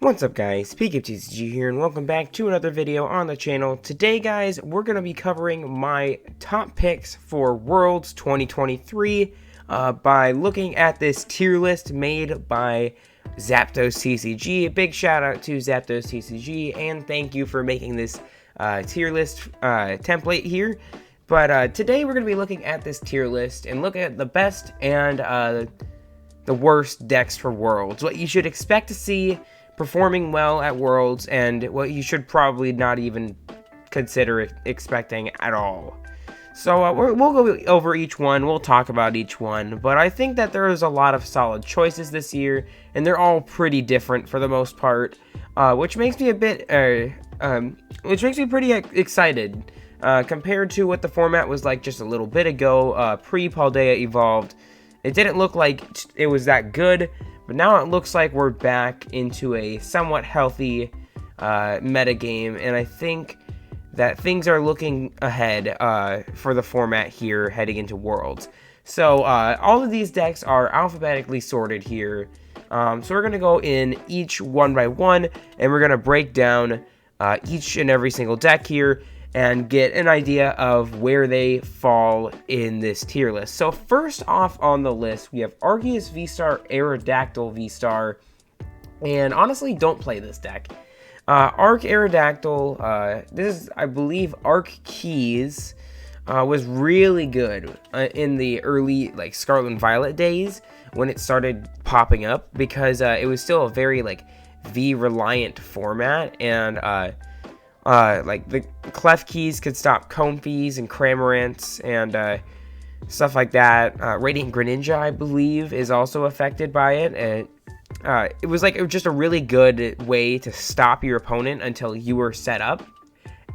What's up guys, TCG here and welcome back to another video on the channel. Today guys, we're going to be covering my top picks for Worlds 2023 by looking at this tier list made by Zapdos TCG. A big shout out to Zapdos TCG and thank you for making this tier list template here. But today we're going to be looking at this tier list and look at the best and the worst decks for Worlds. What you should expect to see performing well at Worlds, and what you should probably not even consider expecting at all. So we'll go over each one, we'll talk about each one, but I think that there is a lot of solid choices this year, and they're all pretty different for the most part, which makes me a bit, which makes me pretty excited, compared to what the format was like just a little bit ago, pre-Paldea Evolved. It didn't look like it was that good, but now it looks like we're back into a somewhat healthy metagame, and I think that things are looking ahead for the format here heading into Worlds. So all of these decks are alphabetically sorted here. So we're going to go in each one by one, and we're going to break down each and every single deck here and get an idea of where they fall in this tier list. So first off on the list, we have Arceus V-Star, Aerodactyl V-Star, and honestly, don't play this deck. Arc Aerodactyl, this is, I believe, Arc Keys, was really good in the early, like, Scarlet and Violet days when it started popping up, because it was still a very, like, V-reliant format, and, like, the Clef Keys could stop Comfeys and Cramorants and stuff like that. Radiant Greninja, I believe, is also affected by it. And it was just a really good way to stop your opponent until you were set up.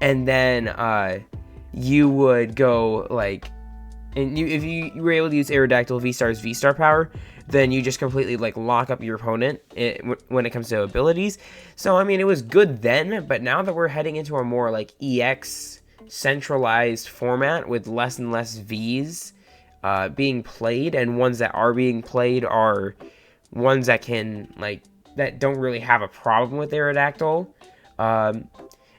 And then you would go, like, and if you were able to use Aerodactyl V-Star's V-Star power, then you just completely, like, lock up your opponent when it comes to abilities. So, I mean, it was good then, but now that we're heading into a more, like, EX centralized format with less and less Vs being played, and ones that are being played are ones that can, like, that don't really have a problem with Aerodactyl,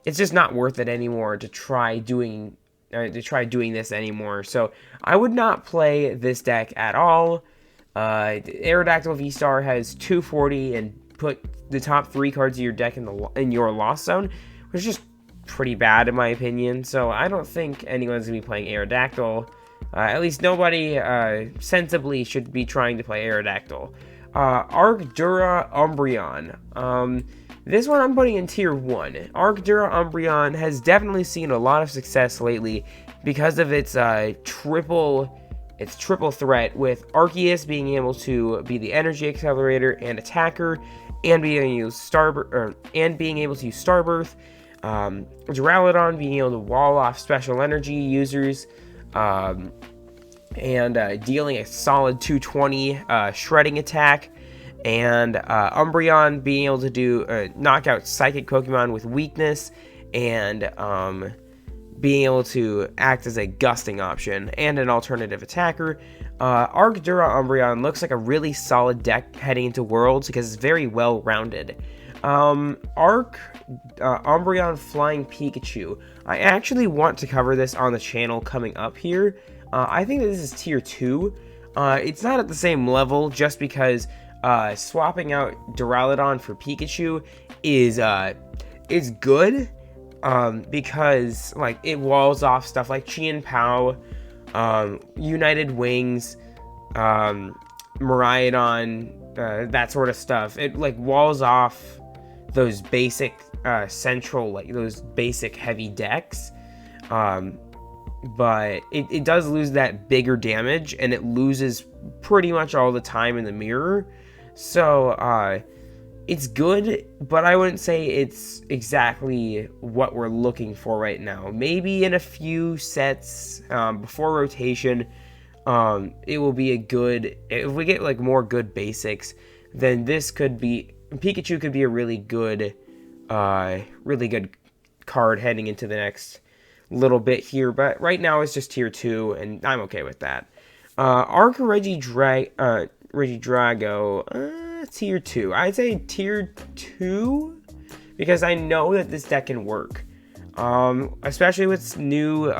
it's just not worth it anymore to try doing this anymore. So I would not play this deck at all. Aerodactyl V-Star has 240 and put the top 3 cards of your deck in your loss zone, which is just pretty bad in my opinion. So I don't think anyone's gonna be playing Aerodactyl. At least nobody sensibly should be trying to play Aerodactyl. Arcdura Umbreon. This one I'm putting in tier 1. Arcdura Umbreon has definitely seen a lot of success lately because of its triple threat, with Arceus being able to be the energy accelerator and attacker, and being able to use Starbirth, Duraludon being able to wall off special energy users, and dealing a solid 220 shredding attack, and Umbreon being able to do knock out psychic Pokemon with weakness, and being able to act as a gusting option and an alternative attacker. Arcdura Umbreon looks like a really solid deck heading into Worlds because it's very well rounded. Umbreon Flying Pikachu. I actually want to cover this on the channel coming up here. I think that this is tier 2. It's not at the same level just because swapping out Duraludon for Pikachu is good. Because, like, it walls off stuff like Chien-Pao, United Wings, Miraidon, that sort of stuff. It, like, walls off those basic, central, like, those basic heavy decks. But it does lose that bigger damage, and it loses pretty much all the time in the mirror. So, it's good, but I wouldn't say it's exactly what we're looking for right now. Maybe in a few sets before rotation, it will be a good. If we get, like, more good basics, then this could be Pikachu could be a really good card heading into the next little bit here. But right now it's just tier 2, and I'm okay with that. Regidrago. tier 2. I'd say tier 2 because I know that this deck can work. Especially with new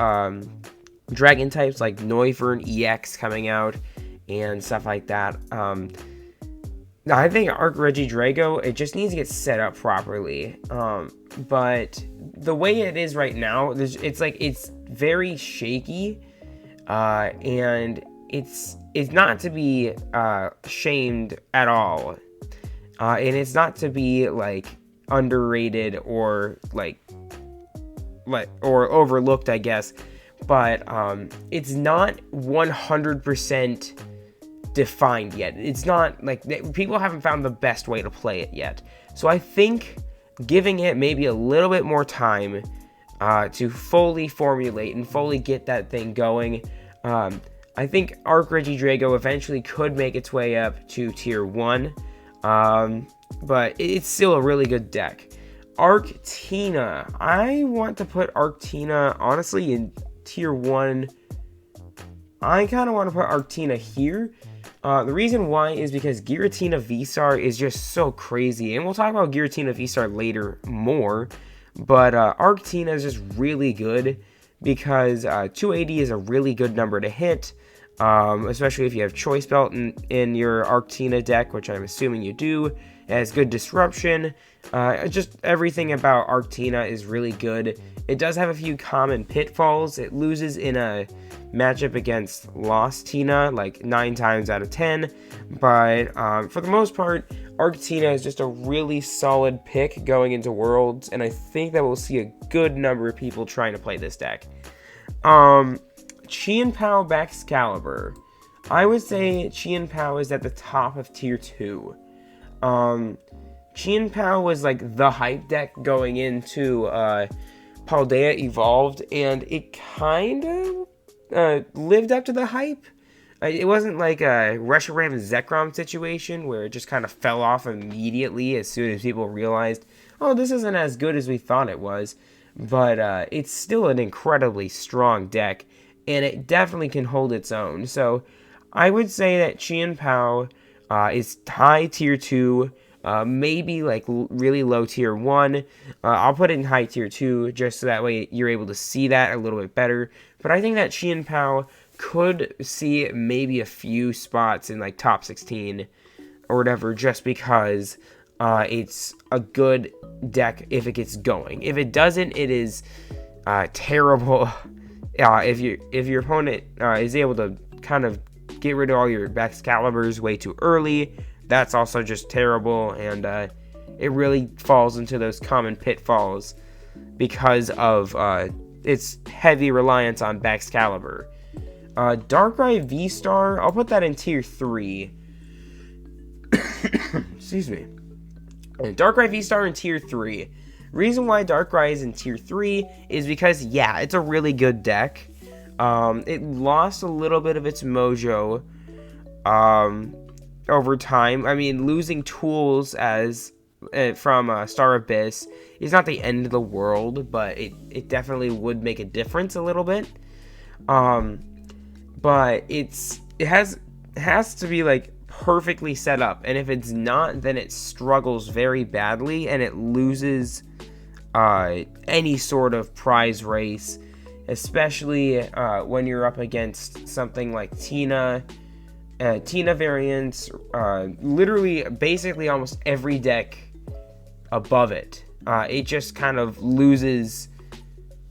dragon types like Noivern EX coming out and stuff like that. I think Arc Regidrago, it just needs to get set up properly. But the way it is right now, it's very shaky, and it's not to be shamed at all, and it's not to be like underrated or or overlooked, I guess. But it's not 100% defined yet. It's not like people haven't found the best way to play it yet. So I think giving it maybe a little bit more time to fully formulate and fully get that thing going. I think Arc Regidrago eventually could make its way up to tier 1, but it's still a really good deck. Arctina. I want to put Arctina, honestly, in tier 1. I kind of want to put Arctina here. The reason why is because Giratina V-Star is just so crazy. And we'll talk about Giratina V-Star later more. But Arctina is just really good because 280 is a really good number to hit. Especially if you have Choice Belt in your Arctina deck, which I'm assuming you do. It has good disruption. Just everything about Arctina is really good. It does have a few common pitfalls. It loses in a matchup against Lost Tina like 9 times out of 10. But for the most part, Arctina is just a really solid pick going into Worlds. And I think that we'll see a good number of people trying to play this deck. Chien-Pao Baxcalibur. I would say Chien-Pao is at the top of tier 2. Chien-Pao was like the hype deck going into Paldea Evolved, and it kind of lived up to the hype. It wasn't like a Reshiram and Zekrom situation where it just kind of fell off immediately as soon as people realized, oh, this isn't as good as we thought it was. But it's still an incredibly strong deck, and it definitely can hold its own. So I would say that Chien-Pao is high tier 2, maybe like really low tier 1. I'll put it in high tier 2 just so that way you're able to see that a little bit better. But I think that Chien-Pao could see maybe a few spots in like top 16 or whatever, just because it's a good deck if it gets going. If it doesn't, it is terrible. If your opponent is able to kind of get rid of all your Baxcaliburs way too early, that's also just terrible, and it really falls into those common pitfalls because of its heavy reliance on Baxcalibur. Darkrai V-Star, I'll put that in tier 3. Excuse me. Darkrai V-Star in tier 3. Reason why Darkrai is in tier 3 is because, yeah, it's a really good deck. It lost a little bit of its mojo over time. I mean, losing tools as from Star Abyss is not the end of the world, but it definitely would make a difference a little bit. But it has to be like perfectly set up, and if it's not, then it struggles very badly and it loses any sort of prize race, especially when you're up against something like Tina variants, literally basically almost every deck above it. It just kind of loses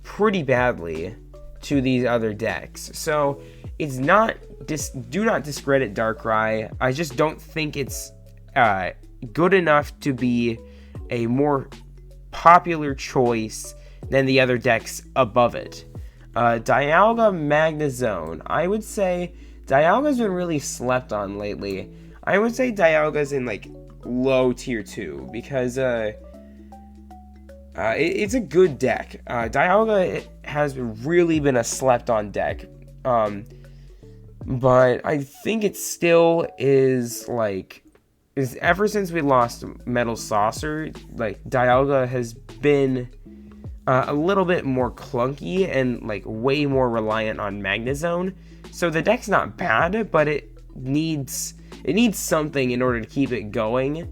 pretty badly to these other decks. So it's not, do not discredit Darkrai. I just don't think it's good enough to be a more popular choice than the other decks above it. Dialga Magnezone. I would say Dialga's been really slept on lately. I would say Dialga's in like low tier 2 because it's a good deck. Dialga has really been a slept on deck. But I think it still is ever since we lost Metal Saucer, like Dialga has been a little bit more clunky and like way more reliant on Magnezone. So the deck's not bad, but it needs it needs something in order to keep it going,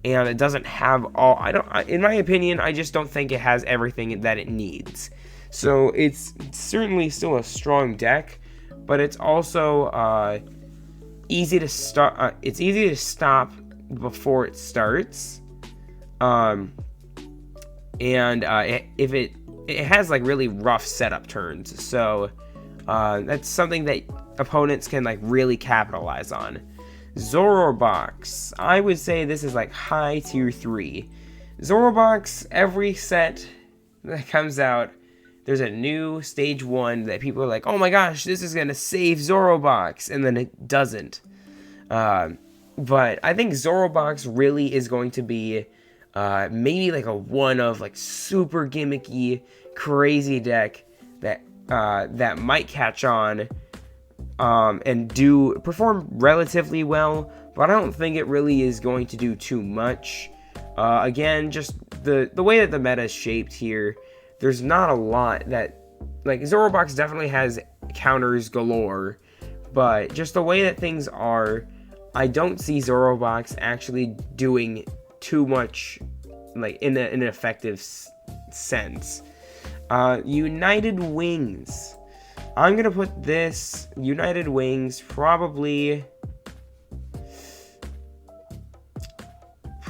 and it doesn't have all, in my opinion, I just don't think it has everything that it needs. So it's certainly still a strong deck, but it's also easy to start. It's easy to stop before it starts, if it has like really rough setup turns, so that's something that opponents can like really capitalize on. Zorobox, I would say this is like high tier 3. Zorobox, every set that comes out, there's a new stage 1 that people are like, oh my gosh, this is gonna save Zorobox, and then it doesn't. But I think Zorobox really is going to be maybe like a one of like super gimmicky, crazy deck that that might catch on and perform relatively well, but I don't think it really is going to do too much. Again, just the way that the meta is shaped here, there's not a lot that, like, Zorobox definitely has counters galore, but just the way that things are, I don't see Zorobox actually doing too much, like, in an effective sense. United Wings. I'm gonna put this United Wings probably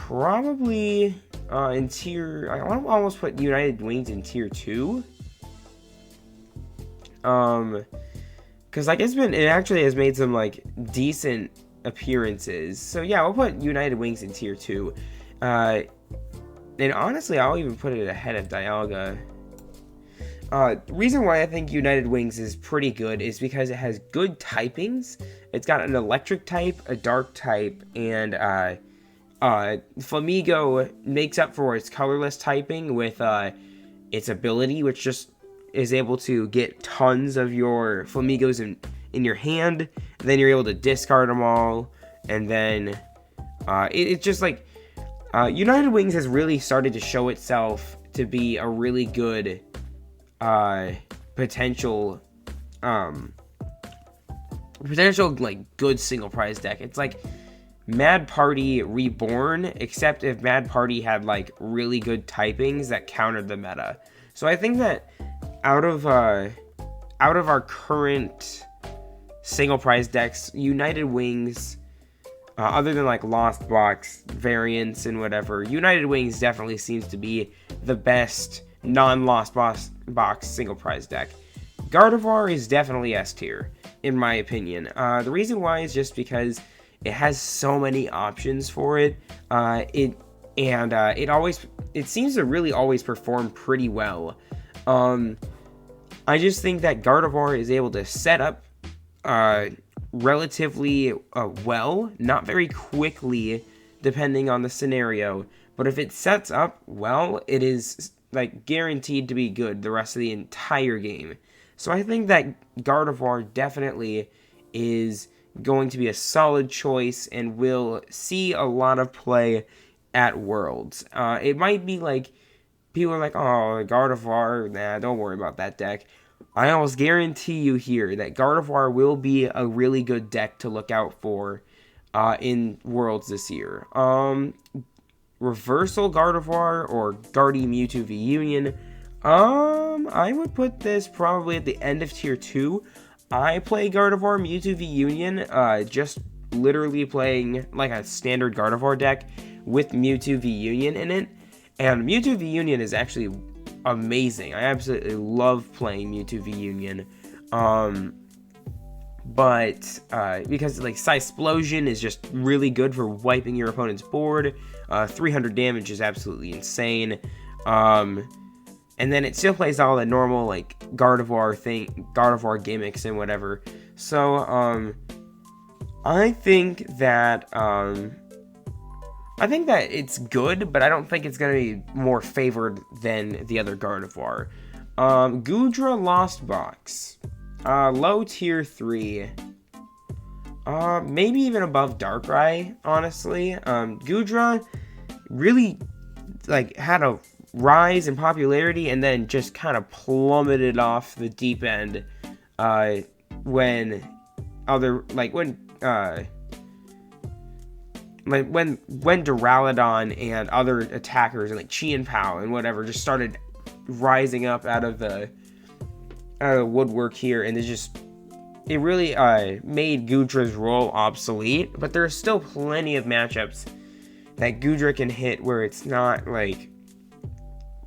in tier. I want to almost put United Wings in tier 2. Because like it actually has made some like decent appearances. So yeah, we'll put United Wings in tier 2. And honestly, I'll even put it ahead of Dialga. The reason why I think United Wings is pretty good is because it has good typings. It's got an electric type, a dark type, and Flamigo makes up for its colorless typing with its ability, which just is able to get tons of your Flamigos in your hand. And then you're able to discard them all, and then it's just like United Wings has really started to show itself to be a really good potential like good single prize deck. It's like Mad Party Reborn, except if Mad Party had like really good typings that countered the meta. So I think that out of our current single prize decks, United Wings, other than like Lost Box variants and whatever, United Wings definitely seems to be the best non-Lost Box single prize deck. Gardevoir is definitely S tier, in my opinion. The reason why is just because it has so many options for it. It seems to really always perform pretty well. I just think that Gardevoir is able to set up relatively well, not very quickly, depending on the scenario. But if it sets up well, it is like guaranteed to be good the rest of the entire game. So I think that Gardevoir definitely is going to be a solid choice and will see a lot of play at Worlds. It might be like, people are like, oh, Gardevoir, nah, don't worry about that deck. I almost guarantee you here that Gardevoir will be a really good deck to look out for in Worlds this year. Reversal Gardevoir or Guardy Mewtwo V Union. I would put this probably at the end of tier 2. I play Gardevoir Mewtwo V Union, just literally playing like a standard Gardevoir deck with Mewtwo V Union in it. And Mewtwo V Union is actually amazing. I absolutely love playing Mewtwo V Union. But because like Psysplosion is just really good for wiping your opponent's board. 300 damage is absolutely insane. And then it still plays all the normal like Gardevoir gimmicks and whatever. So I think that it's good, but I don't think it's gonna be more favored than the other Gardevoir. Goodra Lost Box, low tier 3. Maybe even above Darkrai, honestly. Goodra really like had a rise in popularity and then just kind of plummeted off the deep end when Duraludon and other attackers and like Chi and Pao and whatever just started rising up out of the woodwork here, and it really made Goodra's role obsolete. But there's still plenty of matchups that Goodra can hit where it's not like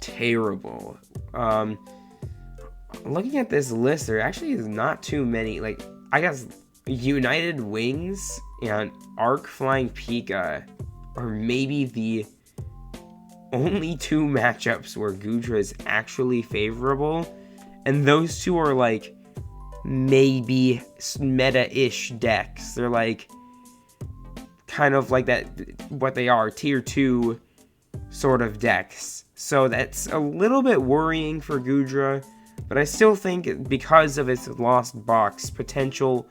terrible. Looking at this list, there actually is not too many. Like, I guess United Wings and Arc Flying Pika are maybe the only two matchups where Goodra is actually favorable, and those two are like maybe meta-ish decks. They're like kind of like that, what they are, tier 2 sort of decks. So that's a little bit worrying for Goodra, but I still think because of its lost box potential,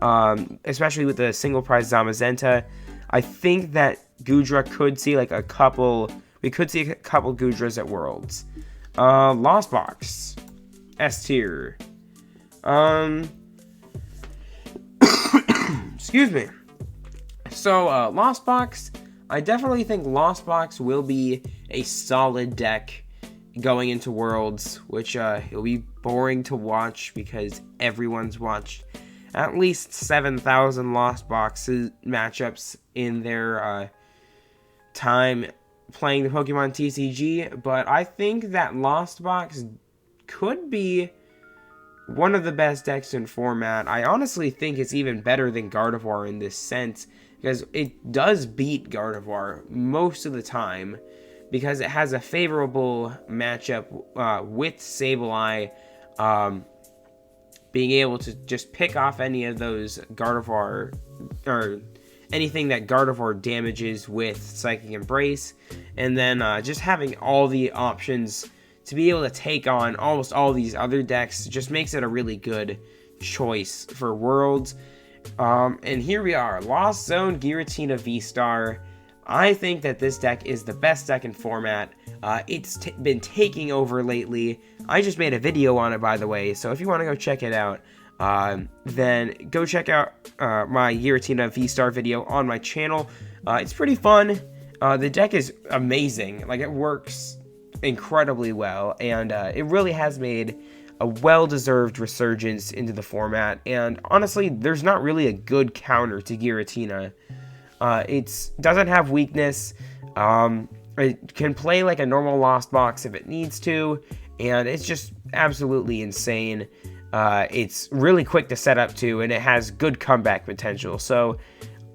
especially with the single prize Zamazenta, I think that Goodra could see like we could see a couple Goodras at Worlds. Lost box, S tier. Excuse me. So, Lost Box, I definitely think Lost Box will be a solid deck going into Worlds, which it'll be boring to watch because everyone's watched at least 7,000 Lost Boxes matchups in their time playing the Pokemon TCG, but I think that Lost Box could be one of the best decks in format. I honestly think it's even better than Gardevoir in this sense, because it does beat Gardevoir most of the time, because it has a favorable matchup with Sableye, being able to just pick off any of those Gardevoir, or anything that Gardevoir damages with Psychic Embrace, and then just having all the options to be able to take on almost all these other decks just makes it a really good choice for Worlds. And here we are, Lost Zone Giratina V-Star. I think that this deck is the best deck in format. It's been taking over lately. I just made a video on it, by the way, so if you want to go check it out, then go check out my Giratina V-Star video on my channel. It's pretty fun. The deck is amazing. Like, it works incredibly well, and it really has made a well-deserved resurgence into the format. And honestly, there's not really a good counter to Giratina. It doesn't have weakness. It can play like a normal Lost Box if it needs to, and it's just absolutely insane. It's really quick to set up too, and it has good comeback potential. So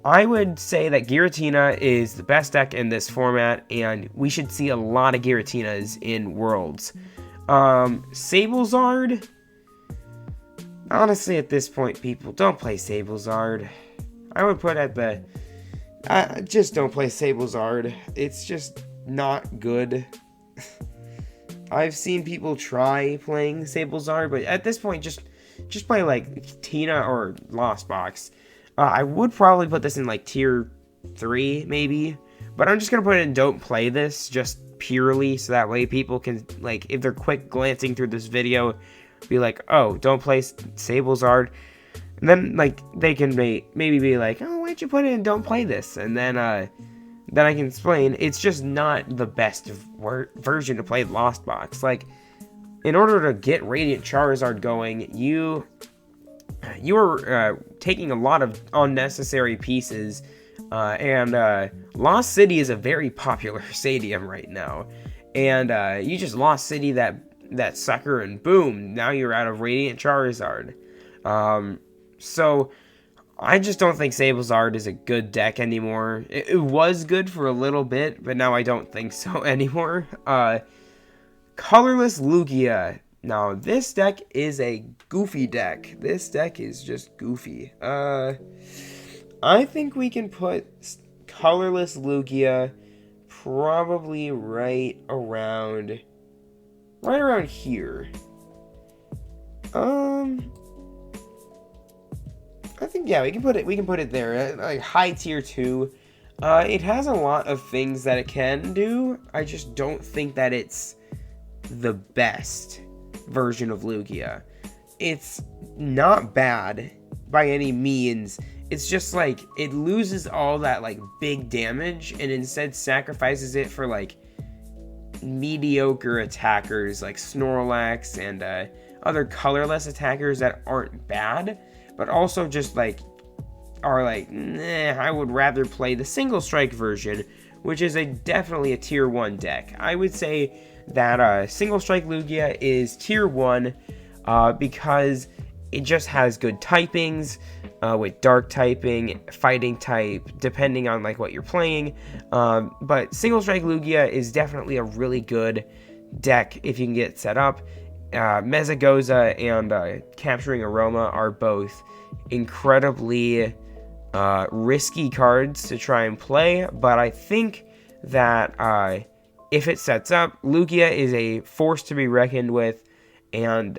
I would say that Giratina is the best deck in this format, and we should see a lot of Giratinas in Worlds. Sablezard, honestly, at this point, people, don't play Sablezard. I would put at the, just don't play Sablezard. It's just not good. I've seen people try playing Sablezard, but at this point, just play like Tina or Lost Box. I would probably put this in like tier 3, maybe, but I'm just gonna put it in don't play this, just purely so that way people can, like, if they're quick glancing through this video, be like, oh, don't play Sablezard, and then like they can maybe be like, oh, why'd you put it in don't play this, and then I can explain it's just not the best version to play Lost Box. Like, in order to get Radiant Charizard going, you are taking a lot of unnecessary pieces, and Lost City is a very popular stadium right now, and you just Lost City that sucker, and boom, now you're out of Radiant Charizard. So I just don't think Sablezard is a good deck anymore. It was good for a little bit, but now I don't think so anymore. Colorless Lugia. Now, this deck is a goofy deck. This deck is just goofy. I think we can put Colorless Lugia probably right around here. I think, yeah, we can put it there, like high tier 2. It has a lot of things that it can do. I just don't think that it's the best version of Lugia. It's not bad by any means. it's just like it loses all that like big damage and instead sacrifices it for like mediocre attackers like Snorlax and other colorless attackers that aren't bad, but also just like are like, nah, I would rather play the single strike version, which is definitely a tier 1 deck. I would say that single strike Lugia is tier 1 because it just has good typings with dark typing, fighting type, depending on like what you're playing. But single strike Lugia is definitely a really good deck if you can get it set up. Mezagoza and Capturing Aroma are both incredibly risky cards to try and play, but I think that if it sets up, Lugia is a force to be reckoned with, and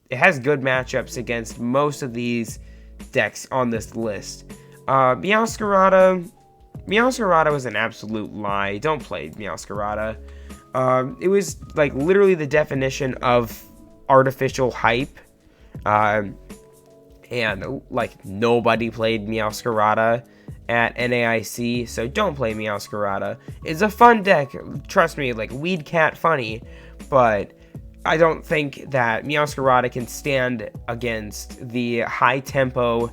it has good matchups against most of these decks on this list. Meowscarada was an absolute lie. Don't play Meowscarada. It was like literally the definition of artificial hype. And like nobody played Meowscarada at NAIC, so don't play Meowscarada. It's a fun deck, trust me, like Weed Cat funny, but I don't think that Meowscarada can stand against the high tempo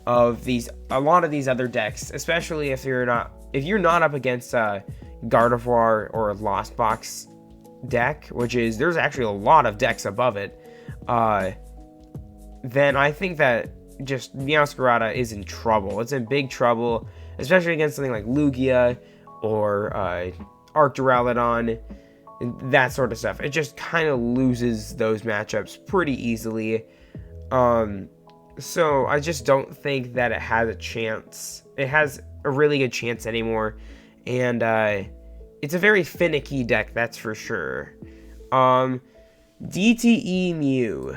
of a lot of these other decks, especially if you're not up against a Gardevoir or a Lost Box deck, there's actually a lot of decks above it. Then I think that just Meowscarada is in trouble. It's in big trouble, especially against something like Lugia or Arcturalodon, and that sort of stuff. It just kind of loses those matchups pretty easily. So I just don't think that it has a chance. It has a really good chance anymore, and it's a very finicky deck, that's for sure. DTE Mew.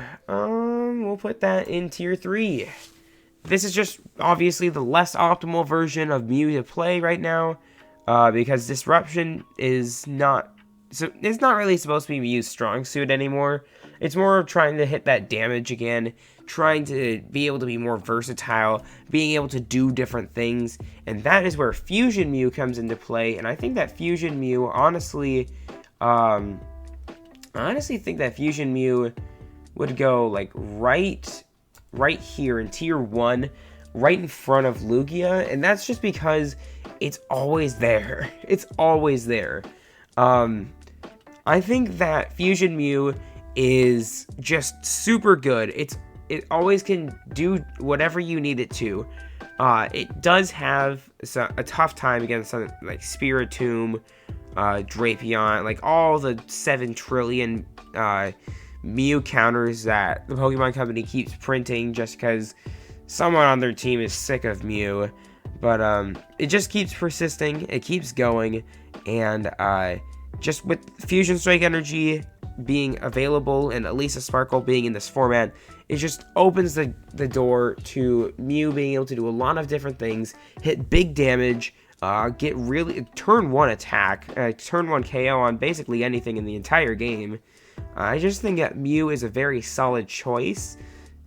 We'll put that in tier 3. This is just obviously the less optimal version of Mew to play right now, because Disruption is not really supposed to be Mew's strong suit anymore. It's more trying to hit that damage again, trying to be able to be more versatile, being able to do different things, and that is where Fusion Mew comes into play. And I think that Fusion Mew, honestly think that Fusion Mew would go like right here in tier 1, right in front of Lugia, and that's just because it's always there. It's always there. I think that Fusion Mew is just super good. It always can do whatever you need it to. It does have a tough time against something like Spiritomb, Drapion, like all the 7 trillion Mew counters that the Pokemon Company keeps printing just because someone on their team is sick of Mew. But it just keeps persisting, it keeps going, and just with Fusion Strike Energy being available and Elisa Sparkle being in this format, it just opens the door to Mew being able to do a lot of different things, hit big damage, get really turn 1 attack, turn 1 KO on basically anything in the entire game. I just think that Mew is a very solid choice.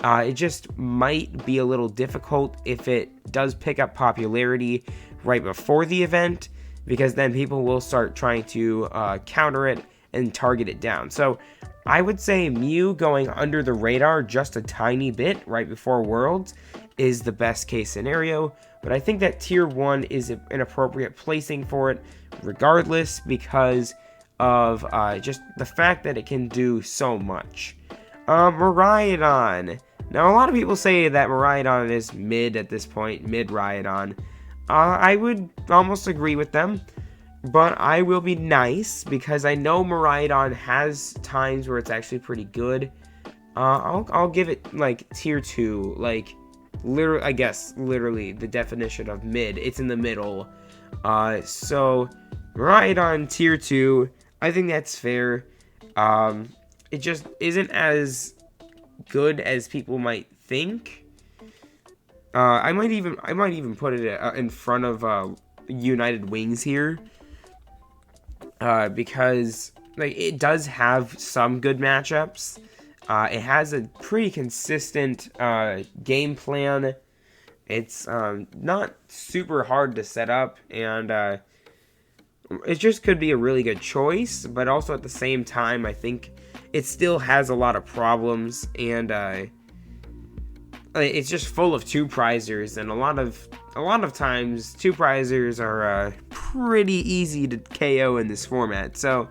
It just might be a little difficult if it does pick up popularity right before the event, because then people will start trying to counter it and target it down. So I would say Mew going under the radar just a tiny bit right before Worlds is the best case scenario, but I think that tier 1 is an appropriate placing for it regardless, because of just the fact that it can do so much. Miraidon. Now, a lot of people say that Miraidon is mid at this point, mid Rhydon. I would almost agree with them, but I will be nice because I know Miraidon has times where it's actually pretty good. I'll give it like tier 2, like literally, I guess literally the definition of mid. It's in the middle. So Miraidon tier 2. I think that's fair. It just isn't as good as people might think. I might even put it in front of United Wings here, because like it does have some good matchups. It has a pretty consistent game plan. It's not super hard to set up, and it just could be a really good choice, but also at the same time, I think it still has a lot of problems, and it's just full of two-prizers, and a lot of times two-prizers are pretty easy to KO in this format. So,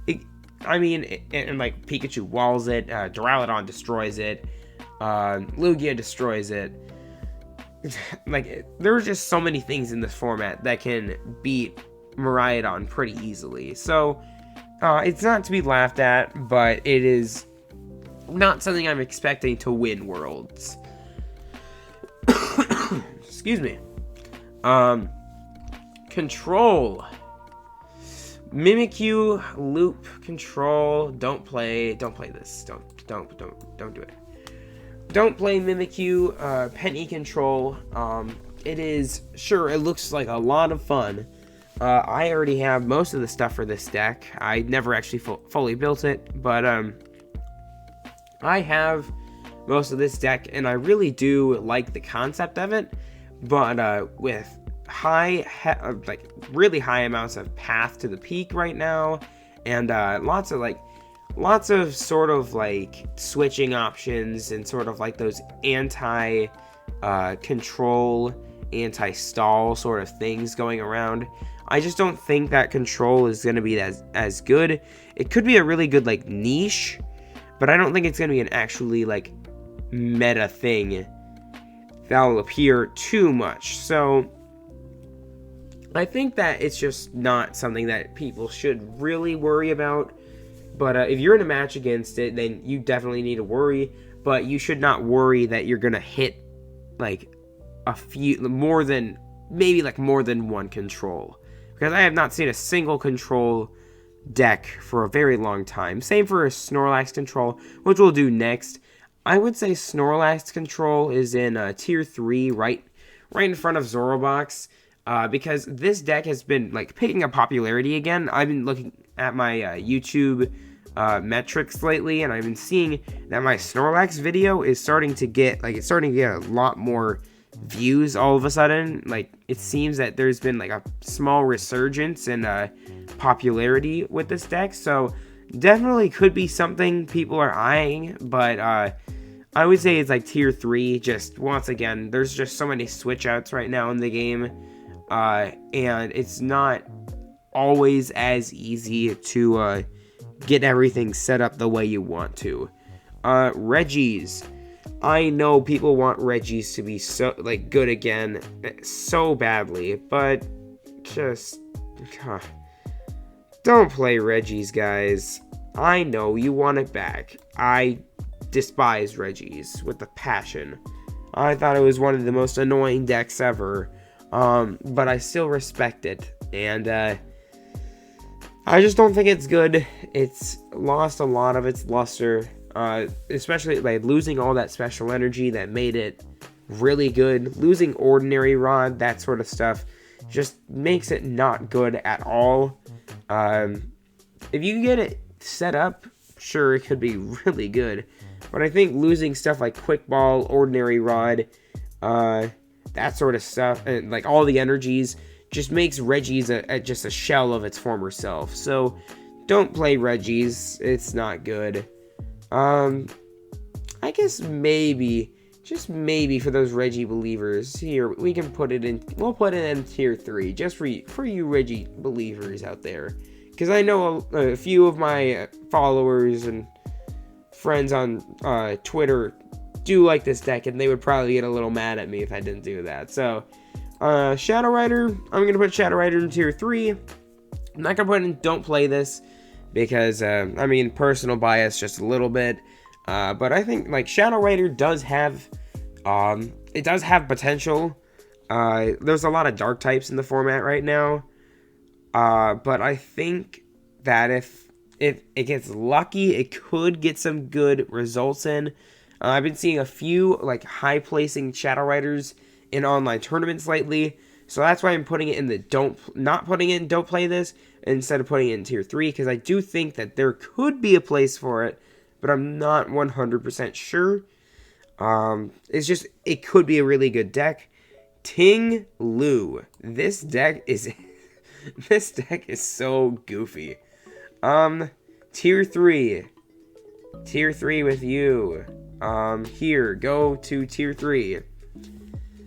and like Pikachu walls it, Duraludon destroys it, Lugia destroys it. Like, there's just so many things in this format that can beat Miraidon pretty easily. So, it's not to be laughed at, but it is not something I'm expecting to win Worlds. Excuse me. Control. Mimikyu, Loop, Control. Don't play this. Don't do it. Don't play Mimikyu, Penny Control. It looks like a lot of fun. I already have most of the stuff for this deck. I never actually fully built it, but I have most of this deck, and I really do like the concept of it. But with really high amounts of path to the peak right now, and lots of sort of like switching options and sort of like those anti-control, anti-stall sort of things going around. I just don't think that control is going to be as good. It could be a really good like niche, but I don't think it's going to be an actually like meta thing that'll appear too much. So I think that it's just not something that people should really worry about. But if you're in a match against it, then you definitely need to worry. But you should not worry that you're gonna hit like more than one control, because I have not seen a single control deck for a very long time. Same for a Snorlax control, which we'll do next. I would say Snorlax control is in tier 3, right in front of Zorobox, because this deck has been like picking up popularity again. I've been looking at my YouTube metrics lately, and I've been seeing that my Snorlax video is starting to get a lot more views all of a sudden. Like, it seems that there's been like a small resurgence in popularity with this deck, so definitely could be something people are eyeing. But I would say it's like tier 3. Just once again, there's just so many switch outs right now in the game, and it's not always as easy to get everything set up the way you want to. Regis. I know people want Regis to be so like good again so badly, but just don't play Regis, guys. I know you want it back. I despise Regis with a passion. I thought it was one of the most annoying decks ever, but I still respect it, and I just don't think it's good. It's lost a lot of its luster, especially by losing all that special energy that made it really good. Losing Ordinary Rod, that sort of stuff, just makes it not good at all. If you get it set up, sure, it could be really good. But I think losing stuff like Quick Ball, Ordinary Rod, that sort of stuff, and like all the energies, just makes Regis just a shell of its former self. So don't play Regis. It's not good. I guess maybe, just maybe for those Reggie believers, here, we can put it in, we'll put it in tier 3, just for you Reggie believers out there. Because I know a few of my followers and friends on Twitter do like this deck, and they would probably get a little mad at me if I didn't do that. So, Shadow Rider, I'm going to put Shadow Rider in tier 3. I'm not going to put in Don't Play This, because, personal bias just a little bit. But I think, like, Shadow Rider does have, it does have potential. There's a lot of dark types in the format right now. But I think that if it gets lucky, it could get some good results in. I've been seeing a few, like, high-placing Shadow Riders in online tournaments lately. So that's why I'm putting it in the not putting it in Don't Play This, instead of putting it in tier 3, because I do think that there could be a place for it, but I'm not 100% sure. It could be a really good deck. Ting Lu. This deck is this deck is so goofy. Tier 3. Tier 3 with you. Here, go to Tier 3.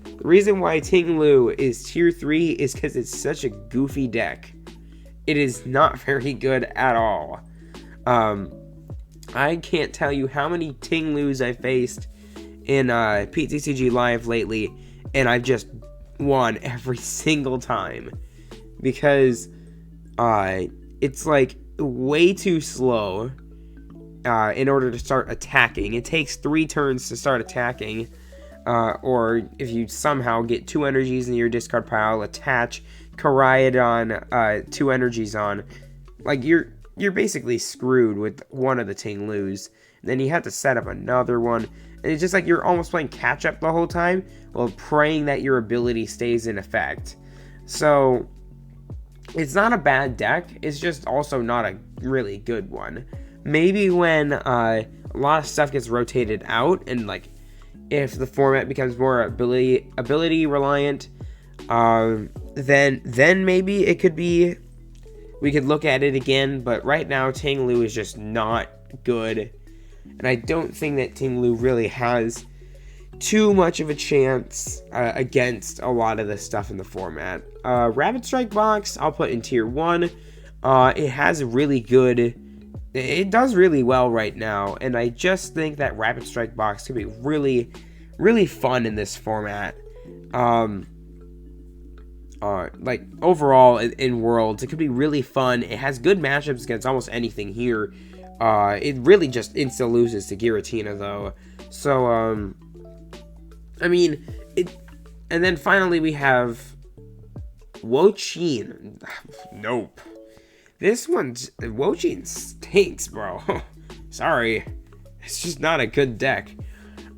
The reason why Ting Lu is Tier 3 is because it's such a goofy deck. It is not very good at all. I can't tell you how many Ting Lus I faced in TCG Live lately, and I've just won every single time. Because it's like way too slow in order to start attacking. It takes 3 turns to start attacking. Or if you somehow get 2 energies in your discard pile, attach Giratina 2 energies on, like you're basically screwed with one of the Ting Lus. Then you have to set up another one, and it's just like you're almost playing catch up the whole time while praying that your ability stays in effect. So it's not a bad deck, it's just also not a really good one. Maybe when a lot of stuff gets rotated out, and like if the format becomes more ability reliant, then maybe it could be, we could look at it again. But right now Ting Lu is just not good, and I don't think that Ting Lu really has too much of a chance against a lot of the stuff in the format. Rapid Strike Box, I'll put in Tier 1. It has really good, it does really well right now, and I just think that Rapid Strike Box could be really, really fun in this format. Like overall in Worlds, it could be really fun. It has good matchups against almost anything here. It really just insta loses to Giratina though. So I mean, and then finally we have Wo-Chien. Nope. This one's, Wo-Chien stinks, bro. Sorry. It's just not a good deck.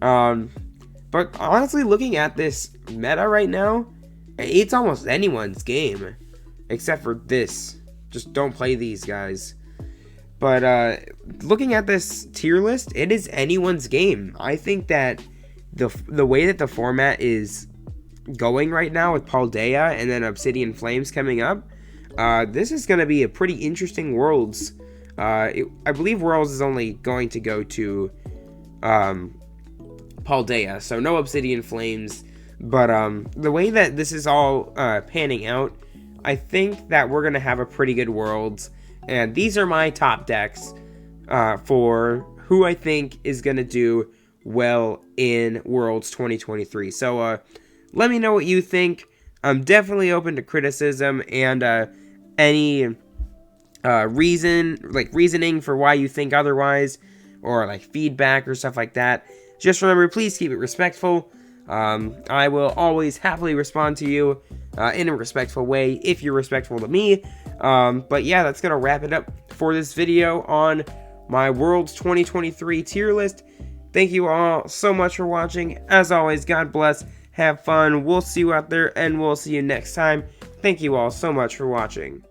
But honestly, looking at this meta right now, it's almost anyone's game. Except for this. Just don't play these guys. But looking at this tier list, it is anyone's game. I think that the way that the format is going right now with Paldea and then Obsidian Flames coming up, this is going to be a pretty interesting Worlds. I believe Worlds is only going to go to Paldea, so no Obsidian Flames. But the way that this is all panning out, I think that we're going to have a pretty good Worlds. And these are my top decks for who I think is going to do well in Worlds 2023. So let me know what you think. I'm definitely open to criticism and any reasoning for why you think otherwise, or like feedback or stuff like that. Just remember, please keep it respectful. I will always happily respond to you in a respectful way if you're respectful to me. But yeah, that's gonna wrap it up for this video on my Worlds 2023 tier list. Thank you all so much for watching. As always, God bless, have fun, we'll see you out there, and we'll see you next time. Thank you all so much for watching.